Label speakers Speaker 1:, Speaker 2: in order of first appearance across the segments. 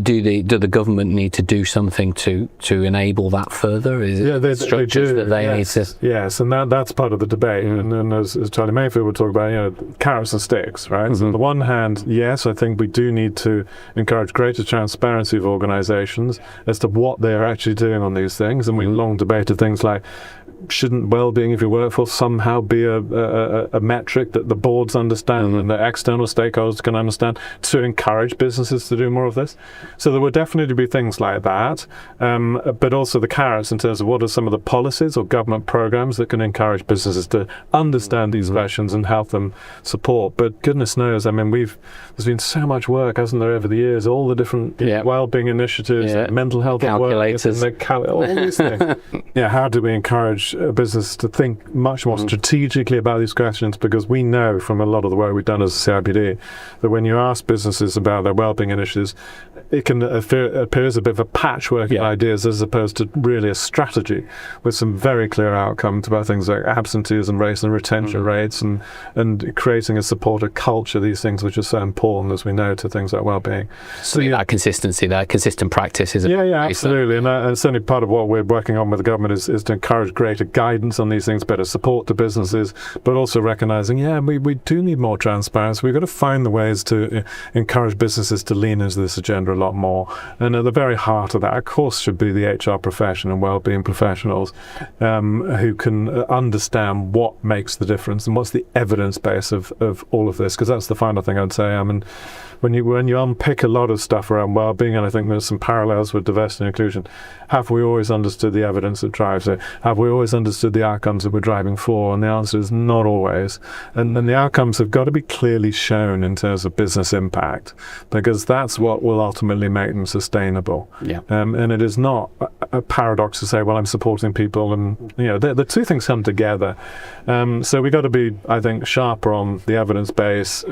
Speaker 1: Do the government need to do something to enable that further? Is it
Speaker 2: they do.
Speaker 1: that they need to?
Speaker 2: Yes, and that's part of the debate. And as Charlie Mayfield would talk about, carrots and sticks, right? So on the one hand, yes, I think we do need to encourage greater transparency of organisations as to what they are actually doing on these things. And we long debated things like, shouldn't well-being of your workforce somehow be a metric that the boards understand and the external stakeholders can understand to encourage businesses to do more of this? So there will definitely be things like that, but also the carrots in terms of what are some of the policies or government programs that can encourage businesses to understand these questions and help them support. But goodness knows, I mean, there's been so much work, hasn't there, over the years, all the different well-being initiatives, mental health
Speaker 1: calculators,
Speaker 2: all these things. How do we encourage a business to think much more strategically about these questions? Because we know from a lot of the work we've done as a CIPD that when you ask businesses about their wellbeing initiatives, it can appear as a bit of a patchwork of ideas as opposed to really a strategy with some very clear outcomes about things like absenteeism rates and retention rates and creating a supportive culture, these things which are so important, as we know, to things like wellbeing.
Speaker 1: So that consistency, that consistent practice is
Speaker 2: absolutely. And certainly part of what we're working on with the government is to encourage greater guidance on these things, better support to businesses, but also recognising, we do need more transparency. We've got to find the ways to encourage businesses to lean into this agenda a lot more. And at the very heart of that, of course, should be the HR profession and wellbeing professionals who can understand what makes the difference and what's the evidence base of all of this, because that's the final thing I'd say. I mean, when you unpick a lot of stuff around wellbeing, and I think there's some parallels with diversity and inclusion, have we always understood the evidence that drives it? Have we always understood the outcomes that we're driving for? And the answer is not always. And the outcomes have got to be clearly shown in terms of business impact, because that's what will ultimately make them sustainable. And it is not a paradox to say, well, I'm supporting people, and the two things come together. So we've got to be, I think, sharper on the evidence base,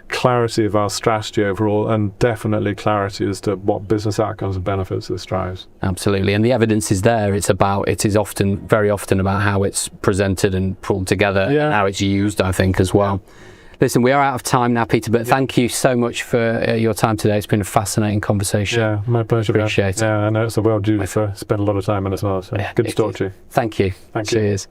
Speaker 2: clarity of our strategy overall, and definitely clarity as to what business outcomes and benefits this drives.
Speaker 1: Absolutely, and the evidence is there. It is very often about how it's presented and pulled together, and how it's used, I think, as well. Listen, we are out of time now, Peter, but thank you so much for your time today. It's been a fascinating conversation.
Speaker 2: Yeah, my pleasure.
Speaker 1: Appreciate it.
Speaker 2: Yeah, I know it's a well due for spend a lot of time on as well. So good to talk to you.
Speaker 1: Thank you.
Speaker 2: Thank you.
Speaker 1: Cheers.